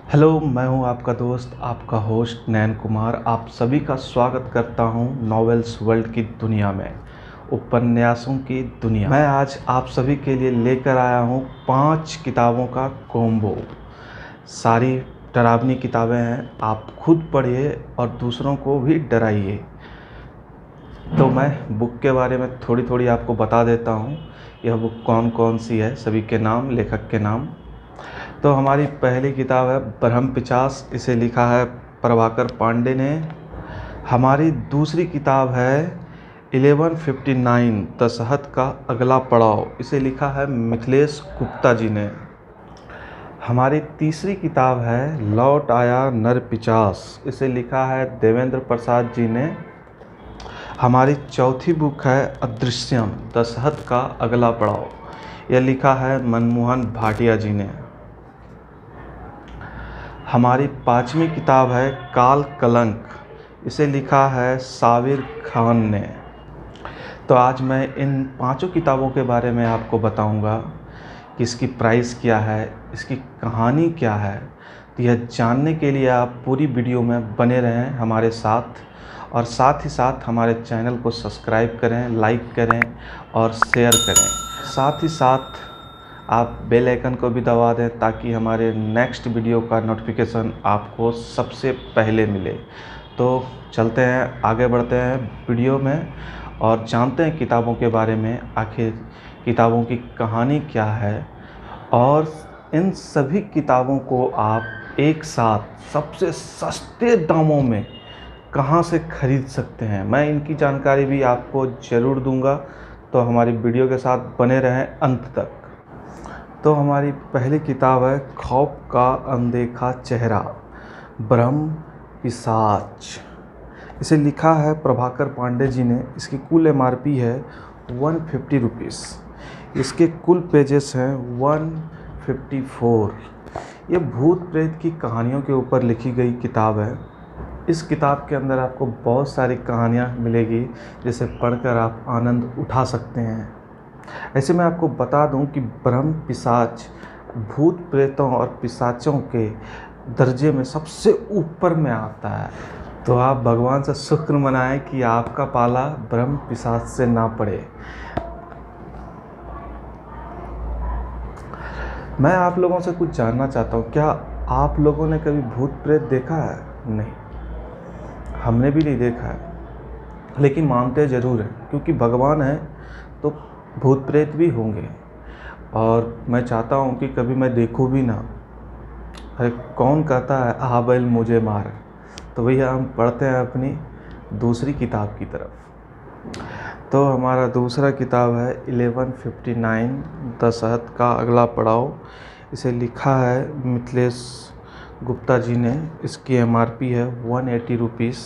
Hello, मैं हूं आपका दोस्त, आपका होस्ट नैन कुमार। आप सभी का स्वागत करता हूं नॉवेल्स वर्ल्ड की दुनिया में, उपन्यासों की दुनिया। मैं आज आप सभी के लिए लेकर आया हूं 5 किताबों का कॉम्बो। सारी डरावनी किताबें हैं, आप खुद पढ़िए और दूसरों को भी डराइए। तो मैं बुक के बारे में थोड़ी थोड़ी आपको बता देता हूं। यह बुक कौन कौन सी है, सभी के नाम, लेखक के नाम। तो हमारी पहली किताब है ब्रह्मपिशाच, इसे लिखा है प्रभाकर पांडे ने। हमारी दूसरी किताब है 1159 दशहत का अगला पड़ाव, इसे लिखा है मिथिलेश गुप्ता जी ने। हमारी तीसरी किताब है लौट आया नरपिशाच, इसे लिखा है देवेंद्र प्रसाद जी ने। हमारी चौथी बुक है अदृश्यम दशहत का अगला पड़ाव, यह लिखा है मनमोहन भाटिया जी ने। हमारी पांचवी किताब है काल कलंक, इसे लिखा है साबिर खान ने। तो आज मैं इन पांचों किताबों के बारे में आपको बताऊंगा कि इसकी प्राइस क्या है, इसकी कहानी क्या है। तो यह जानने के लिए आप पूरी वीडियो में बने रहें हमारे साथ, और साथ ही साथ हमारे चैनल को सब्सक्राइब करें, लाइक करें और शेयर करें। साथ ही साथ आप बेल आइकन को भी दबा दें ताकि हमारे नेक्स्ट वीडियो का नोटिफिकेशन आपको सबसे पहले मिले। तो चलते हैं, आगे बढ़ते हैं वीडियो में और जानते हैं किताबों के बारे में, आखिर किताबों की कहानी क्या है और इन सभी किताबों को आप एक साथ सबसे सस्ते दामों में कहां से खरीद सकते हैं। मैं इनकी जानकारी भी आपको ज़रूर दूंगा, तो हमारी वीडियो के साथ बने रहें अंत तक। तो हमारी पहली किताब है खौफ का अनदेखा चेहरा, ब्रह्मपिशाच, इसे लिखा है प्रभाकर पांडे जी ने। इसकी कुल एमआरपी है 150 रुपीज़। इसके कुल पेजेस हैं 154। ये भूत प्रेत की कहानियों के ऊपर लिखी गई किताब है। इस किताब के अंदर आपको बहुत सारी कहानियाँ मिलेगी जिसे पढ़कर आप आनंद उठा सकते हैं। ऐसे मैं आपको बता दूं कि ब्रह्मपिशाच भूत प्रेतों और पिशाचों के दर्जे में सबसे ऊपर में आता है। तो आप भगवान से शुक्र मनाएं कि आपका पाला ब्रह्मपिशाच से ना पड़े। मैं आप लोगों से कुछ जानना चाहता हूं, क्या आप लोगों ने कभी भूत प्रेत देखा है? नहीं, हमने भी नहीं देखा है, लेकिन मानते ज़रूर हैं क्योंकि भगवान है तो भूत प्रेत भी होंगे। और मैं चाहता हूँ कि कभी मैं देखूँ भी ना। अरे कौन कहता है आ बैल मुझे मार। तो भैया हम पढ़ते हैं अपनी दूसरी किताब की तरफ। तो हमारा दूसरा किताब है 1159 दशहत का अगला पड़ाव, इसे लिखा है मिथिलेश गुप्ता जी ने। इसकी एमआरपी है 180 रुपीज़।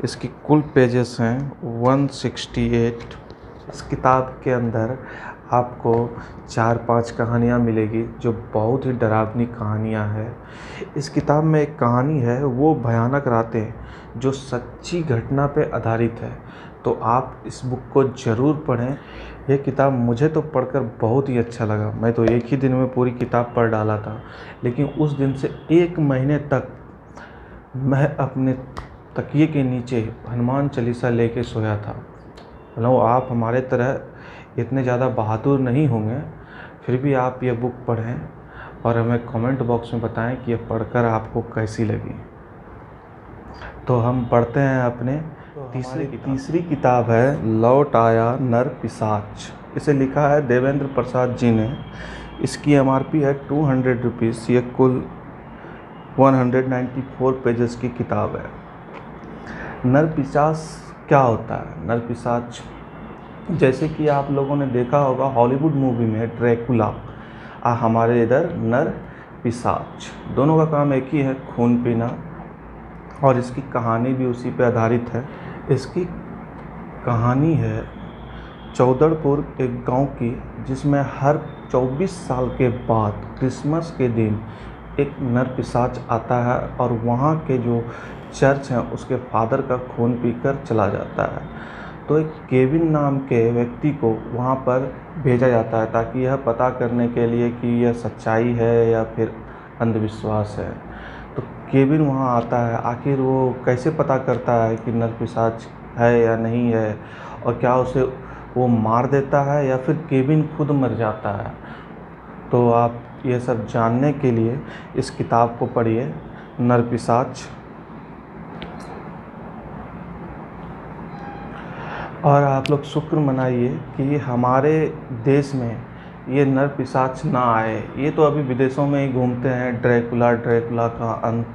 इसकी कुल पेजेस हैं 168। इस किताब के अंदर आपको 4-5 कहानियाँ मिलेगी जो बहुत ही डरावनी कहानियाँ हैं। इस किताब में एक कहानी है वो भयानक रातें, जो सच्ची घटना पे आधारित है। तो आप इस बुक को ज़रूर पढ़ें। यह किताब मुझे तो पढ़कर बहुत ही अच्छा लगा। मैं तो एक ही दिन में पूरी किताब पढ़ डाला था, लेकिन उस दिन से 1 महीने तक मैं अपने तकिए के नीचे हनुमान चालीसा लेके सोया था। मतलब आप हमारे तरह इतने ज़्यादा बहादुर नहीं होंगे, फिर भी आप ये बुक पढ़ें और हमें कमेंट बॉक्स में बताएं कि ये पढ़कर आपको कैसी लगी। तो हम पढ़ते हैं अपने तीसरी किताब है लौट आया नरपिशाच, इसे लिखा है देवेंद्र प्रसाद जी ने। इसकी एमआरपी है 200 रुपीज़। ये कुल 194 पेजेस की किताब है। नरपिशाच क्या होता है? नरपिशाच, जैसे कि आप लोगों ने देखा होगा हॉलीवुड मूवी में ड्रैकुला, हमारे इधर नरपिशाच, दोनों का काम एक ही है, खून पीना। और इसकी कहानी भी उसी पे आधारित है। इसकी कहानी है चौदड़पुर एक गांव की, जिसमें हर 24 साल के बाद क्रिसमस के दिन एक नरपिशाच आता है और वहाँ के जो चर्च हैं उसके फादर का खून पीकर चला जाता है। तो एक केविन नाम के व्यक्ति को वहाँ पर भेजा जाता है ताकि यह पता करने के लिए कि यह सच्चाई है या फिर अंधविश्वास है। केविन वहाँ आता है, आखिर वो कैसे पता करता है कि नरपिशाच है या नहीं है, और क्या उसे वो मार देता है या फिर केविन खुद मर जाता है। तो आप ये सब जानने के लिए इस किताब को पढ़िए, नरपिशाच। और आप लोग शुक्र मनाइए कि हमारे देश में ये नरपिशाच ना आए। ये तो अभी विदेशों में ही घूमते हैं, ड्रैकुला का अंत,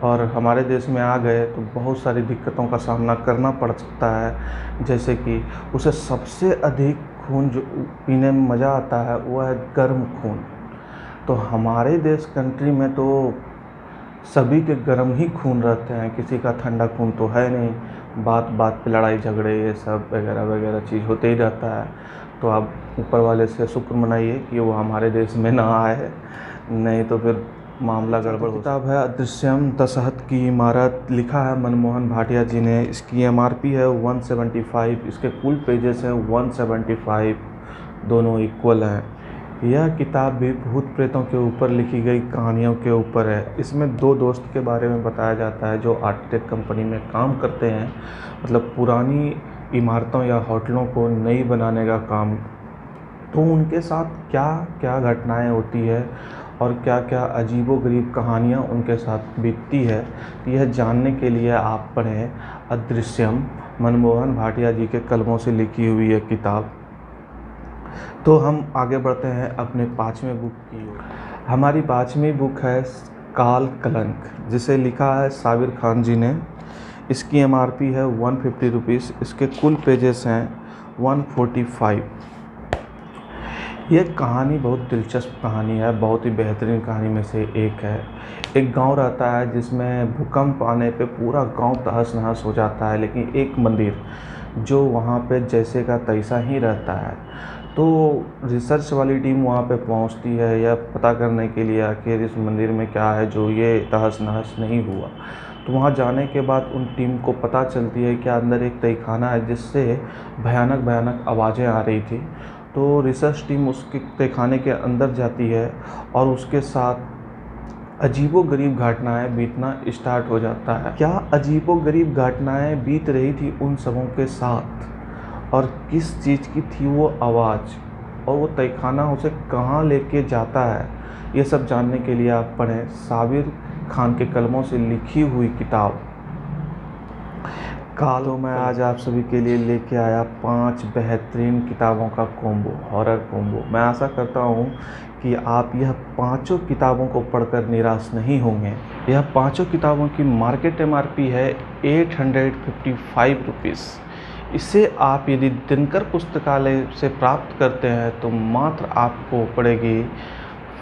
और हमारे देश में आ गए तो बहुत सारी दिक्कतों का सामना करना पड़ सकता है। जैसे कि उसे सबसे अधिक खून जो पीने में मज़ा आता है वो है गर्म खून। तो हमारे देश कंट्री में तो सभी के गर्म ही खून रहते हैं, किसी का ठंडा खून तो है नहीं। बात बात पे लड़ाई झगड़े ये सब वगैरह वगैरह चीज़ होते ही रहता है। तो आप ऊपर वाले से शुक्र मनाइए कि वो हमारे देश में ना आए, नहीं तो फिर मामला गड़बड़। किताब है अदृश्यम तसहत की इमारत, लिखा है मनमोहन भाटिया जी ने। इसकी MRP है 175, इसके कुल पेजेस हैं 175, दोनों इक्वल हैं। यह किताब भी भूत प्रेतों के ऊपर लिखी गई कहानियों के ऊपर है। इसमें दो दोस्त के बारे में बताया जाता है जो आर्किटेक्ट कंपनी में काम करते हैं, मतलब पुरानी इमारतों या होटलों को नई बनाने का काम। तो उनके साथ क्या क्या घटनाएं होती है और क्या क्या अजीबोगरीब कहानियाँ उनके साथ बीतती है, यह जानने के लिए आप पढ़ें अदृश्यम, मनमोहन भाटिया जी के कलमों से लिखी हुई यह किताब। तो हम आगे बढ़ते हैं अपने 5वें बुक की ओर। हमारी 5वीं बुक है काल कलंक, जिसे लिखा है साबिर खान जी ने। इसकी MRP है 150 रुपीज़, इसके कुल पेजेस हैं 145। ये कहानी बहुत दिलचस्प कहानी है, बहुत ही बेहतरीन कहानी में से एक है। एक गांव रहता है जिसमें भूकंप आने पे पूरा गांव तहस नहस हो जाता है, लेकिन एक मंदिर जो वहाँ पे जैसे का तैसा ही रहता है। तो रिसर्च वाली टीम वहाँ पे पहुँचती है यह पता करने के लिए आखिर इस मंदिर में क्या है जो ये तहस नहस नहीं हुआ। तो वहाँ जाने के बाद उन टीम को पता चलती है कि अंदर एक तहखाना है जिससे भयानक भयानक आवाज़ें आ रही थी। तो रिसर्च टीम उसके तहखाने के अंदर जाती है और उसके साथ अजीबोगरीब घटनाएं बीतना स्टार्ट हो जाता है। क्या अजीबोगरीब घटनाएं बीत रही थी उन सबों के साथ, और किस चीज़ की थी वो आवाज़, और वो तहखाना उसे कहाँ लेके जाता है, ये सब जानने के लिए आप पढ़ें साबिर खान के कलमों से लिखी हुई किताब काल। मैं आज आप सभी के लिए लेके आया 5 बेहतरीन किताबों का कॉम्बो, हॉरर कॉम्बो। मैं आशा करता हूँ कि आप यह 5 किताबों को पढ़कर निराश नहीं होंगे। यह 5 किताबों की मार्केट MRP है 855 रुपीज़। इसे आप यदि दिनकर पुस्तकालय से प्राप्त करते हैं तो मात्र आपको पड़ेगी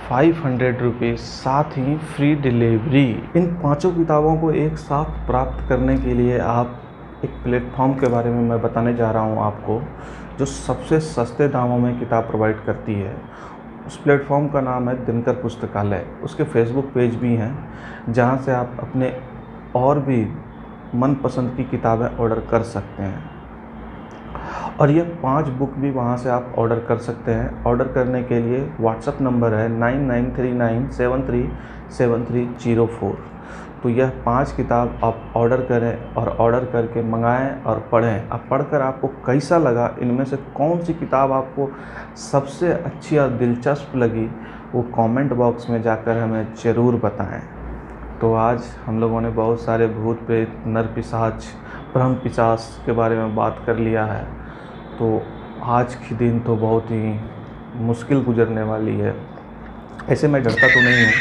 500 रुपीज़, साथ ही फ्री डिलीवरी। इन 5 किताबों को एक साथ प्राप्त करने के लिए आप एक प्लेटफॉर्म के बारे में मैं बताने जा रहा हूँ आपको, जो सबसे सस्ते दामों में किताब प्रोवाइड करती है। उस प्लेटफॉर्म का नाम है दिनकर पुस्तकालय। उसके फेसबुक पेज भी हैं जहाँ से आप अपने और भी मनपसंद की किताबें ऑर्डर कर सकते हैं, और ये 5 बुक भी वहाँ से आप ऑर्डर कर सकते हैं। ऑर्डर करने के लिए व्हाट्सएप नंबर है 9939737304। तो यह 5 किताब आप ऑर्डर करें और ऑर्डर करके मंगाएं और पढ़ें। अब पढ़कर आपको कैसा लगा, इनमें से कौन सी किताब आपको सबसे अच्छी और दिलचस्प लगी, वो कमेंट बॉक्स में जाकर हमें ज़रूर बताएं। तो आज हम लोगों ने बहुत सारे भूत प्रेत, नरपिशाच, ब्रह्म पिशाच के बारे में बात कर लिया है। तो आज की दिन तो बहुत ही मुश्किल गुजरने वाली है। ऐसे मैं डरता तो नहीं हूँ,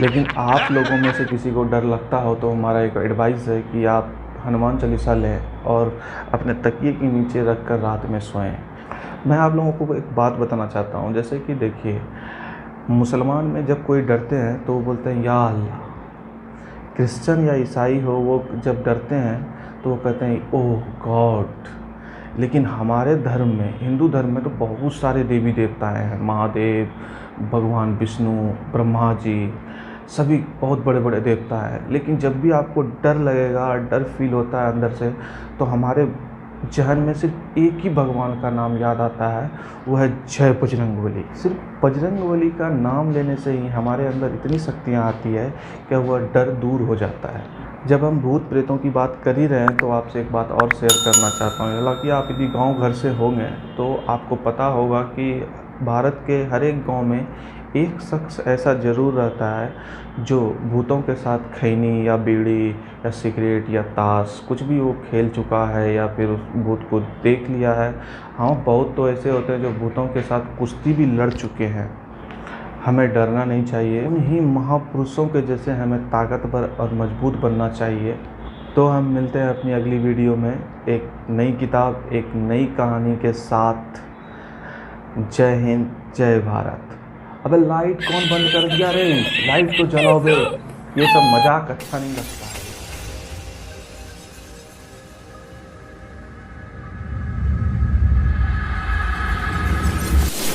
लेकिन आप लोगों में से किसी को डर लगता हो तो हमारा एक एडवाइस है कि आप हनुमान चालीसा लें और अपने तकिए के नीचे रख कर रात में सोएं। मैं आप लोगों को एक बात बताना चाहता हूँ, जैसे कि देखिए, मुसलमान में जब कोई डरते हैं तो वो बोलते हैं या अल्लाह। क्रिश्चियन या ईसाई हो, वो जब डरते हैं तो वो कहते हैं ओह गॉड। लेकिन हमारे धर्म में, हिंदू धर्म में तो बहुत सारे देवी देवता हैं, महादेव, भगवान विष्णु, ब्रह्मा जी, सभी बहुत बड़े बड़े देवता हैं। लेकिन जब भी आपको डर लगेगा, डर फील होता है अंदर से, तो हमारे जहन में सिर्फ एक ही भगवान का नाम याद आता है, वो है जय बजरंगबली। सिर्फ बजरंगबली का नाम लेने से ही हमारे अंदर इतनी शक्तियाँ आती है कि वह डर दूर हो जाता है। जब हम भूत प्रेतों की बात कर ही रहे हैं तो आपसे एक बात और शेयर करना चाहता हूँ। हालांकि आप यदि गांव घर से होंगे तो आपको पता होगा कि भारत के हर एक गांव में एक शख्स ऐसा ज़रूर रहता है जो भूतों के साथ खैनी या बीड़ी या सिगरेट या ताश कुछ भी वो खेल चुका है या फिर उस भूत को देख लिया है। हाँ, बहुत तो ऐसे होते हैं जो भूतों के साथ कुश्ती भी लड़ चुके हैं। हमें डरना नहीं चाहिए, उन्हीं महापुरुषों के जैसे हमें ताकतवर और मजबूत बनना चाहिए। तो हम मिलते हैं अपनी अगली वीडियो में एक नई किताब, एक नई कहानी के साथ। जय हिंद, जय भारत। अबे लाइट कौन बंद कर दिया रे? लाइट तो जलाओ बे। ये सब मजाक अच्छा नहीं लगता।